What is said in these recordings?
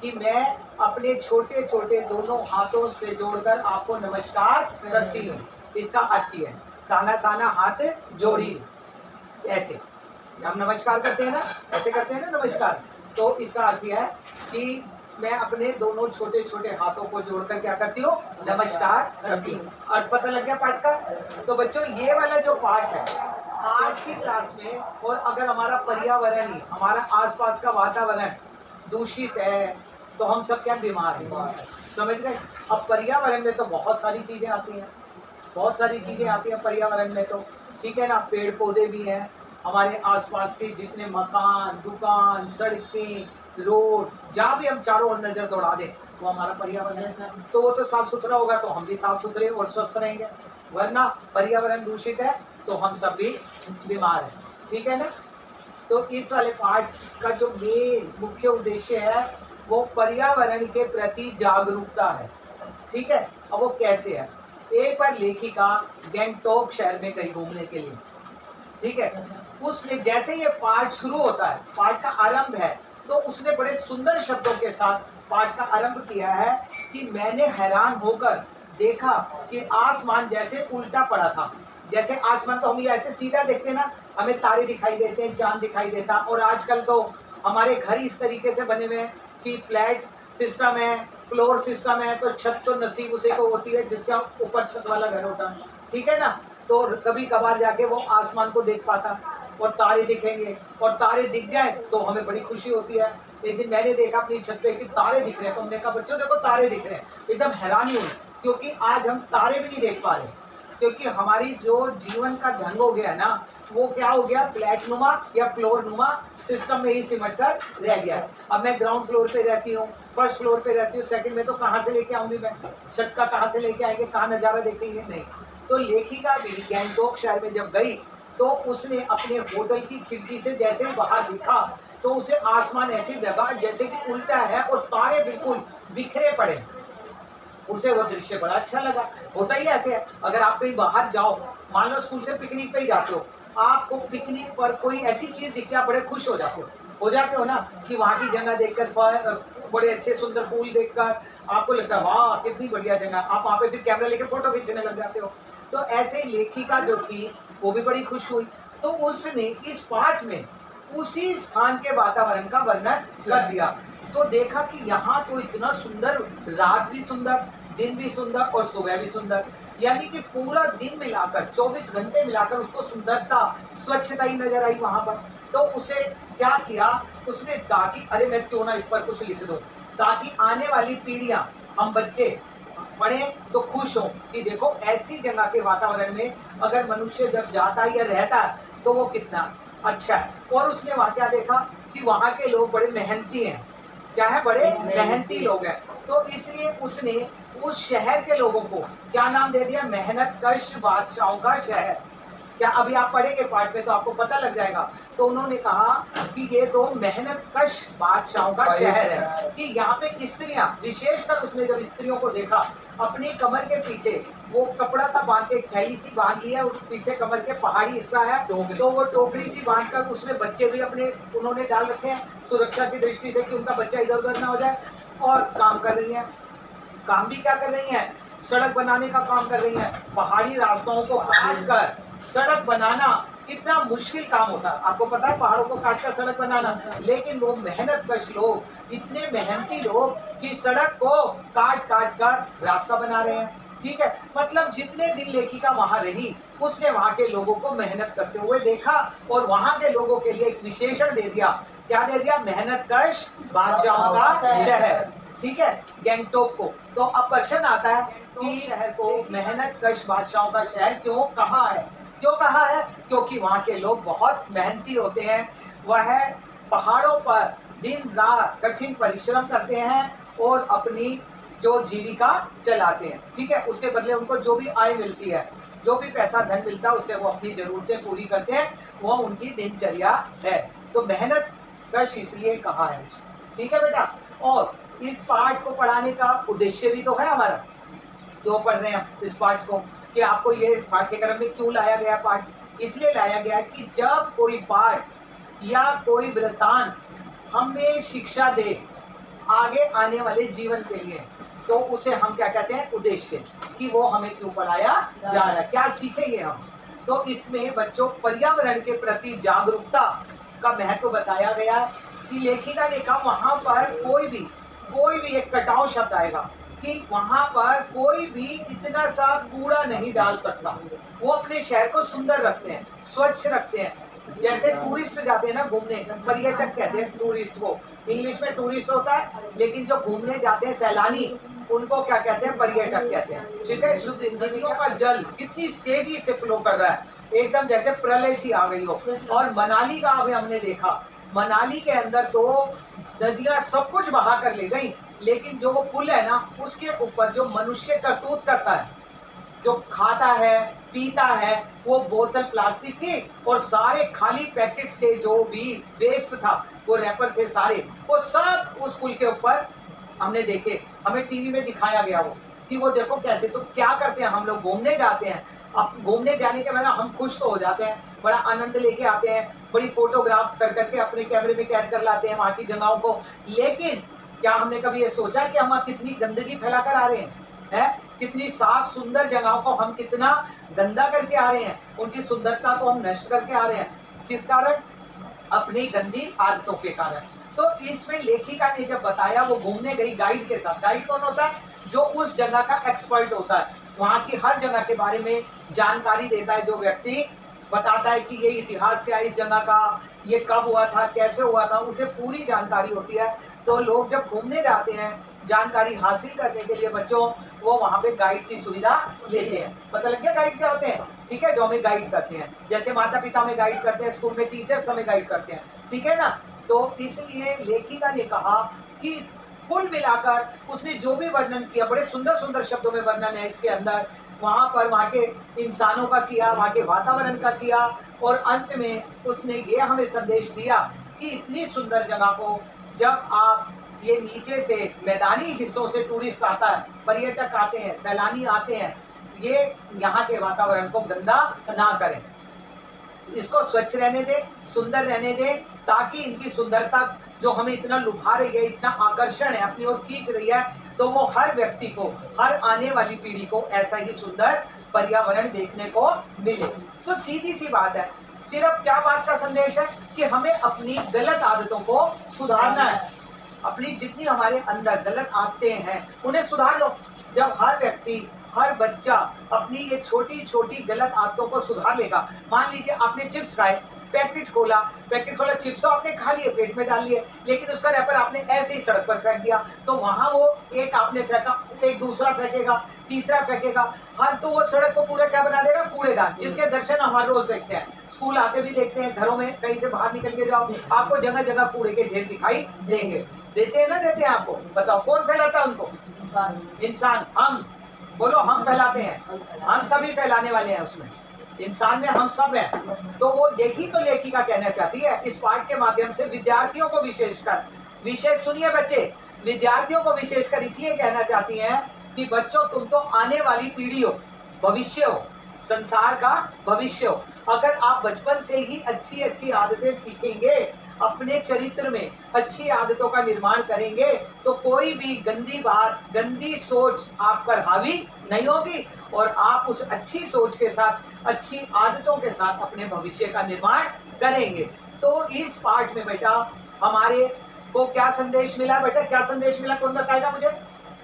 कि मैं अपने छोटे छोटे दोनों हाथों से जोड़कर आपको नमस्कार करती हूँ। इसका अर्थ ये है, साना साना हाथ जोड़ी, ऐसे हम नमस्कार करते हैं ना, ऐसे करते हैं ना नमस्कार। तो इसका अर्थ यह है कि मैं अपने दोनों छोटे छोटे हाथों को जोड़कर क्या करती हूँ, नमस्कार करती हूँ। अर्थ पता लग गया पाठ का। तो बच्चों ये वाला जो पाठ है आज की क्लास में, और अगर हमारा पर्यावरण ही, हमारा आसपास का वातावरण दूषित है तो हम सब क्या बीमार हैं, समझ गए। अब पर्यावरण में तो बहुत सारी चीजें आती हैं, बहुत सारी चीजें आती हैं पर्यावरण में, तो ठीक है ना, पेड़ पौधे भी हैं, हमारे आसपास के जितने मकान, दुकान, सड़कें, रोड, जहाँ भी हम चारों ओर नजर दौड़ा दें वो हमारा पर्यावरण है। तो वो तो साफ सुथरा होगा तो हम भी साफ सुथरे और स्वस्थ रहेंगे, वरना पर्यावरण दूषित है तो हम सब भी बीमार हैं, ठीक है ना। तो इस वाले पाठ का जो मेन मुख्य उद्देश्य है वो पर्यावरण के प्रति जागरूकता है, ठीक है। अब वो कैसे है, एक बार लेखिका गैंगटॉक शहर में गई घूमने के लिए, ठीक है। उसने जैसे ये पाठ शुरू होता है, पाठ का आरंभ है, तो उसने बड़े सुंदर शब्दों के साथ पाठ का आरंभ किया है कि मैंने हैरान होकर देखा कि आसमान जैसे उल्टा पड़ा था। जैसे आसमान तो हम ये ऐसे सीधा देखते हैं ना, हमें तारे दिखाई देते हैं, चांद दिखाई देता, और आजकल तो हमारे घर इस तरीके से बने हुए हैं कि फ्लैट सिस्टम है, फ्लोर सिस्टम है, तो छत तो नसीब उसे को होती है जिसका ऊपर छत वाला घर होता है, ठीक है ना। तो कभी कभार जाके वो आसमान को देख पाता और तारे दिखेंगे, और तारे दिख जाए तो हमें बड़ी खुशी होती है। एक दिन मैंने देखा अपनी छत पे कि तारे दिख रहे हैं, तो हमने कहा बच्चों देखो तारे दिख रहे हैं, एकदम हैरानी हुई, क्योंकि आज हम तारे भी नहीं देख पा रहे, क्योंकि हमारी जो जीवन का ढंग हो गया ना वो क्या हो गया, फ्लैट नुमा या फ्लोर नुमा सिस्टम में ही सिमट कर रह गया। अब मैं ग्राउंड फ्लोर पे रहती हूँ, फर्स्ट फ्लोर पे रहती हूँ, सेकंड में तो कहाँ से लेके आऊंगी मैं, छत का कहाँ से लेके आएंगे, कहाँ नजारा देखेंगे, नहीं। तो लेखिका भी गैंगटॉक शहर में जब गई तो उसने अपने होटल की खिड़की से जैसे ही बाहर देखा तो उसे आसमान ऐसी लगा जैसे कि उल्टा है और तारे बिल्कुल बिखरे पड़े। उसे वो दृश्य बड़ा अच्छा लगा। होता ही ऐसे है, अगर आप कहीं बाहर जाओ, मान लो स्कूल से पिकनिक पे ही जाते हो, आपको पिकनिक पर कोई ऐसी चीज दिखती है आप बड़े खुश हो जाते हो ना, कि वहाँ की जगह देखकर, बड़े अच्छे सुंदर फूल देखकर आपको लगता है वाह कितनी बढ़िया जगह, आप वहाँ पे फिर कैमरा लेके फोटो खींचने लग जाते हो। तो ऐसे लेखिका जो थी वो भी बड़ी खुश हुई, तो उसने इस पाठ में उसी स्थान के वातावरण का वर्णन कर दिया। तो देखा कि यहाँ तो इतना सुंदर, रात भी सुंदर, दिन भी सुंदर और सुबह भी सुंदर, यानी कि पूरा दिन मिलाकर 24 घंटे मिलाकर उसको सुंदरता, स्वच्छता ही नजर आई वहां पर। तो उसे क्या किया, उसने कहा कि अरे मैं क्यों ना इस पर कुछ लिख दूं, ताकि आने वाली पीढ़ियां, हम बच्चे पढ़े तो खुश हो कि देखो ऐसी जगह के वातावरण में अगर मनुष्य जब जाता है या रहता है तो वो कितना अच्छा है। और उसने वहां क्या देखा कि वहां के लोग बड़े मेहनती हैं, क्या है, बड़े मेहनती लोग हैं। तो इसलिए उसने उस शहर के लोगों को क्या नाम दे दिया, मेहनत कश बादशाहों का शहर। क्या अभी आप पढ़ेंगे पाठ में तो आपको पता लग जाएगा। तो उन्होंने कहा कि ये तो मेहनत कश बादशाहों का शहर है, कि यहाँ पे स्त्रियां, विशेषकर उसने जब स्त्रियों को देखा अपनी कमर के पीछे वो कपड़ा सा बांध के, थैली सी बांध लिया, और पीछे कमर के पहाड़ी हिस्सा है तो वो टोकरी सी बांध कर उसमें बच्चे भी अपने उन्होंने डाल रखे हैं सुरक्षा की दृष्टि से कि उनका बच्चा इधर उधर ना हो जाए, और काम कर रही है। काम भी क्या कर रही है, सड़क बनाने का काम कर रही है। पहाड़ी रास्तों को काट कर सड़क बनाना कितना मुश्किल काम होता है, आपको पता है, पहाड़ों को काट कर सड़क बनाना, लेकिन वो मेहनत कश लोग, इतने मेहनती लोग कि सड़क को काट काट कर रास्ता बना रहे हैं, ठीक है। मतलब जितने दिन लेखिका वहां रही उसने वहां के लोगों को मेहनत करते हुए देखा, और वहां के लोगों के लिए एक विशेषण दे दिया, क्या दे दिया, मेहनत कश बादशाहों का शहर, ठीक है, गैंगटॉक को। तो अब प्रश्न आता है कि शहर को मेहनत कश बादशाहों का शहर क्यों कहा है, क्यों कहा है, क्योंकि वहाँ के लोग बहुत मेहनती होते हैं, वह पहाड़ों पर दिन रात कठिन परिश्रम करते हैं और अपनी जो जीविका चलाते हैं, ठीक है। उसके बदले उनको जो भी आय मिलती है, जो भी पैसा धन मिलता है उससे वो अपनी जरूरतें पूरी करते हैं, वो उनकी दिनचर्या है। तो मेहनत कश इसलिए कहा है, ठीक है बेटा। और इस पाठ को पढ़ाने का उद्देश्य भी तो है हमारा, क्यों पढ़ रहे हैं इस पाठ को, कि आपको ये पाठ्यक्रम में क्यों लाया गया पाठ, इसलिए लाया गया कि जब कोई पाठ या कोई वृत्तांत हमें शिक्षा दे, आगे आने वाले जीवन के लिए। तो उसे हम क्या कहते हैं, उद्देश्य, कि वो हमें क्यों पढ़ाया जा रहा है, क्या सीखेंगे हम। तो इसमें बच्चों पर्यावरण के प्रति जागरूकता का महत्व बताया गया है कि लेखिका ने कहा वहां पर कोई भी एक कटाव शब्द आएगा कि वहां पर कोई भी इतना सा कूड़ा नहीं डाल सकता। वो अपने शहर को सुंदर रखते हैं, स्वच्छ रखते हैं। जैसे टूरिस्ट जाते हैं ना घूमने, पर्यटक कहते हैं टूरिस्ट को, इंग्लिश में टूरिस्ट होता है, लेकिन जो घूमने जाते हैं सैलानी, उनको क्या कहते हैं, पर्यटक कहते हैं। ठीक है, शुद्ध नदियों का जल कितनी तेजी से फ्लो कर रहा है, एकदम जैसे प्रलय सी आ गई हो। और मनाली का अभी हमने देखा, मनाली के अंदर तो नदियां सब कुछ बहा कर ले गई, लेकिन जो वो पुल है ना, उसके ऊपर जो मनुष्य करतूत करता है, जो खाता है पीता है, वो बोतल प्लास्टिक की और सारे खाली पैकेट्स के जो भी वेस्ट था, वो रैपर थे सारे, वो सब उस पुल के ऊपर हमने देखे, हमें टीवी में दिखाया गया वो, कि वो देखो कैसे। तो क्या करते हैं हम लोग, घूमने जाते हैं, अब घूमने जाने के बाद हम खुश तो हो जाते हैं, बड़ा आनंद लेके आते हैं, बड़ी फोटोग्राफ कर करके अपने कैमरे में कैद कर लाते हैं वहाँ की जगहों को। लेकिन क्या हमने कभी ये सोचा कि हम कितनी गंदगी फैला कर आ रहे हैं, कितनी साफ सुंदर जगहों को हम कितना गंदा करके आ रहे हैं, उनकी सुंदरता को हम नष्ट करके आ रहे हैं। किस कारण, अपनी गंदी आदतों के कारण। तो इसमें लेखिका ने जब बताया, वो घूमने गई गाइड के साथ। गाइड कौन होता है, जो उस जगह का एक्सपर्ट होता है, वहाँ की हर जगह के बारे में जानकारी देता है। जो व्यक्ति बताता है कि ये इतिहास क्या है इस जगह का, ये कब हुआ था, कैसे हुआ था, उसे पूरी जानकारी होती है। तो लोग जब घूमने जाते हैं जानकारी हासिल करने के लिए बच्चों, वो वहाँ पे गाइड की सुविधा लेते हैं। पता लग गया गाइड क्या होते हैं, ठीक है, जो हमें गाइड करते हैं, जैसे माता पिता हमें गाइड करते हैं, स्कूल में टीचर्स हमें गाइड करते हैं, ठीक है ना। तो इसलिए लेखिका ने कहा कि कुल मिलाकर उसने जो भी वर्णन किया, बड़े सुंदर सुंदर शब्दों में वर्णन है इसके अंदर, वहाँ पर वहाँ के इंसानों का किया, वहाँ के वातावरण का किया, और अंत में उसने ये हमें संदेश दिया कि इतनी सुंदर जगह को जब आप ये नीचे से मैदानी हिस्सों से टूरिस्ट आता है, पर्यटक आते हैं, सैलानी आते हैं, ये यहाँ के वातावरण को गंदा ना करें, इसको स्वच्छ रहने दें, सुंदर रहने दें, ताकि इनकी सुंदरता जो हमें इतना लुभा रही है, इतना आकर्षण है, अपनी ओर खींच रही है, तो वो हर व्यक्ति को, हर आने वाली पीढ़ी को ऐसा ही सुंदर पर्यावरण देखने को मिले। तो सीधी सी बात है, सिर्फ क्या बात का संदेश है कि हमें अपनी गलत आदतों को सुधारना है। अपनी जितनी हमारे अंदर गलत आदतें हैं उन्हें सुधार लो। जब हर व्यक्ति, हर बच्चा अपनी ये छोटी छोटी गलत आदतों को सुधार लेगा, मान लीजिए आपने चिप्स खाए, पैकेट खोला, चिप्स तो आपने खा लिए, पेट में डाल लिए, लेकिन उसका रैपर आपने ऐसे ही सड़क पर फेंक दिया, तो वहां वो एक आपने फेंका, एक दूसरा फेंकेगा, तीसरा फेंकेगा, हर तो वो सड़क को पूरा क्या बना देगा, कूड़ेदान, जिसके दर्शन हम हर रोज देखते हैं, स्कूल आते भी देखते हैं, घरों में कहीं से बाहर निकल के जाओ, आपको जगह जगह कूड़े के ढेर दिखाई देंगे। देते हैं ना, देते हैं आपको, बताओ कौन फैलाता है उनको, इंसान। हम बोलो, हम फैलाते हैं, हम सभी फैलाने वाले हैं, उसमें इंसान में हम सब हैं। तो वो देखी तो लेखिका कहना चाहती है इस पाठ के माध्यम से विद्यार्थियों को विशेषकर, विशेष सुनिए बच्चे, विद्यार्थियों को विशेषकर इसलिए कहना चाहती हैं कि बच्चों तुम तो आने वाली पीढ़ी हो, भविष्य हो, संसार का भविष्य हो। अगर आप बचपन से ही अच्छी अच्छी आदतें सीखेंगे, अपने चरित्र में अच्छी आदतों का निर्माण करेंगे, तो कोई भी गंदी बात, गंदी सोच आप पर हावी नहीं होगी, और आप उस अच्छी सोच के साथ, अच्छी आदतों के साथ अपने भविष्य का निर्माण करेंगे। तो इस पाठ में बेटा हमारे को क्या संदेश मिला, बेटा क्या संदेश मिला, कौन बताएगा मुझे,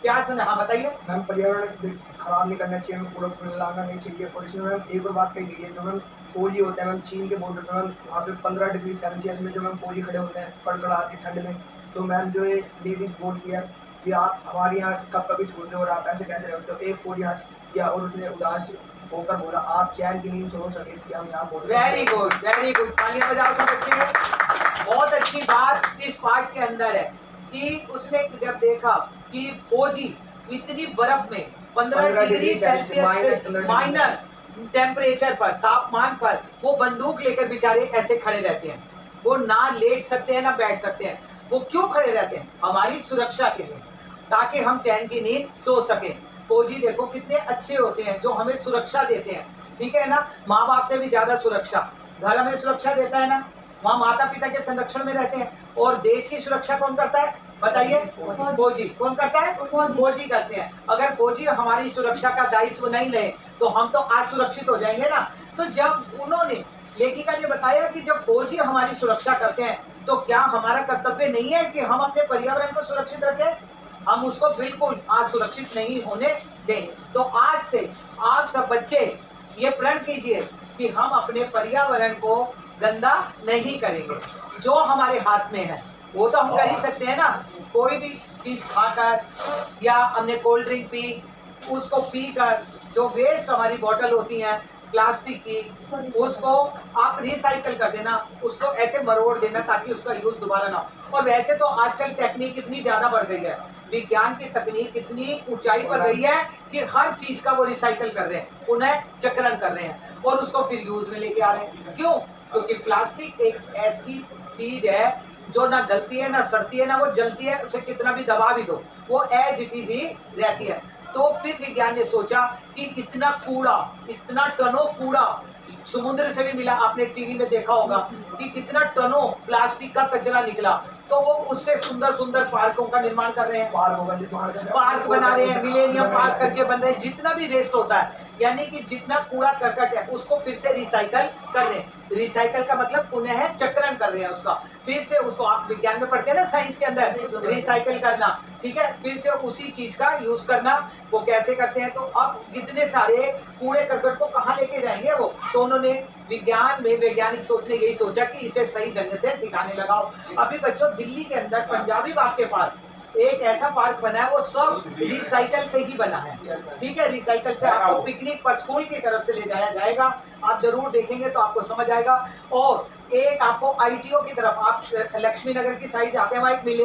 क्या संदेश, हाँ बताइए। मैम पर्यावरण खराब नहीं करना चाहिए, हमें कूड़ा फैलाना नहीं चाहिए। और इसमें मैम एक और बात कही गई है, जो मैम फौजी होते हैं मैम चीन के बॉर्डर पर, मैम वहाँ पे 15 डिग्री सेल्सियस में जो मैम फौजी खड़े होते हैं कड़कड़ाहट की ठंड में, तो मैम जो ये लेडीज बोल किया कि आप हमारे यहाँ कब कभी छोड़ते हो और आप ऐसे कैसे रहते हो। एक फौजी हंस किया और उसने उदास होकर बोला, आप चैन की नींद सो सके, इसलिए हम यहाँ बोल रहे हैं। वेरी गुड, वेरी गुड, तालियां बजाओ सब बच्चे। बहुत अच्छी बात इस पाठ के अंदर है कि उसने जब देखा कि फौजी इतनी बर्फ में 15 डिग्री सेल्सियस से माइनस टेम्परेचर पर, तापमान पर वो बंदूक लेकर बेचारे ऐसे खड़े रहते हैं, वो ना लेट सकते हैं ना बैठ सकते हैं, वो क्यों खड़े रहते हैं, हमारी सुरक्षा के लिए, ताकि हम चैन की नींद सो सकें। फौजी देखो कितने अच्छे होते हैं, जो हमें सुरक्षा देते हैं, ठीक है ना, माँ बाप से भी ज्यादा सुरक्षा, घर हमें सुरक्षा देता है ना, वहाँ माता पिता के संरक्षण में रहते हैं, और देश की सुरक्षा कौन करता है, बताइए। फौजी। फौजी कौन करता है? फौजी। फौजी करते हैं। अगर फौजी हमारी सुरक्षा का दायित्व नहीं ले तो हम तो आज सुरक्षित हो जाएंगे ना। तो जब उन्होंने लेखिका ने बताया कि जब फौजी हमारी सुरक्षा करते हैं तो क्या हमारा कर्तव्य नहीं है कि हम अपने पर्यावरण को सुरक्षित रखें? हम उसको बिल्कुल आज सुरक्षित नहीं होने दें। तो आज से आप सब बच्चे ये प्रण कीजिए कि हम अपने पर्यावरण को गंदा नहीं करेंगे। जो हमारे हाथ में है वो तो हम कर ही सकते हैं ना। कोई भी चीज खाकर या हमने कोल्ड ड्रिंक पी, उसको पीकर जो वेस्ट हमारी बोतल होती हैं प्लास्टिक की, उसको आप रिसाइकल कर देना, उसको ऐसे मरोड़ देना ताकि उसका यूज दोबारा ना हो। और वैसे तो आजकल टेक्निक इतनी ज्यादा बढ़ गई है, विज्ञान की तकनीक इतनी ऊंचाई पर गई है कि हर चीज का वो रिसाइकल कर रहे हैं, उन्हें चक्रण कर रहे हैं और उसको फिर यूज में लेके आ रहे हैं। क्यों? क्योंकि प्लास्टिक एक ऐसी चीज है जो ना गलती है ना सड़ती है ना वो जलती है, उसे कितना भी दबा भी दो वो एज इट इज ही रहती है। तो फिर विज्ञान ने सोचा कि इतना कूड़ा, इतना टनों कूड़ा समुद्र से भी मिला, आपने टीवी में देखा होगा कि कितना टनों प्लास्टिक का कचरा निकला, तो वो उससे सुंदर सुंदर पार्कों का निर्माण कर रहे हैं, पार्क बना रहे हैं, मिलेनियम पार्क करके बन रहे हैं। जितना भी वेस्ट होता है यानी कि जितना कूड़ा करकट है उसको फिर से रिसाइकल कर रहे हैं। रिसाइकल का मतलब पुनः चक्रण कर रहे हैं उसका, फिर से उसको आप विज्ञान में पढ़ते हैं ना साइंस के अंदर, रिसाइकल करना, ठीक है, फिर से उसी चीज का यूज करना। वो कैसे करते हैं? तो अब कितने सारे कूड़े करकट को कहाँ लेके जाएंगे वो, तो उन्होंने विज्ञान में वैज्ञानिक सोच ने यही सोचा कि इसे सही ढंग से ठिकाने लगाओ। अभी बच्चों दिल्ली के अंदर पंजाबी बाग के पास एक ऐसा पार्क बना है, वो सब रिसाइकल से ही बना है, ठीक है। रिसाइकल से आपको पिकनिक पर स्कूल की तरफ से ले जाया जाएगा, आप जरूर देखेंगे तो आपको समझ आएगा। और एक आपको ITO की तरफ, आप लक्ष्मी नगर की साइड जाते हैं, वहाँ एक मिलेनियम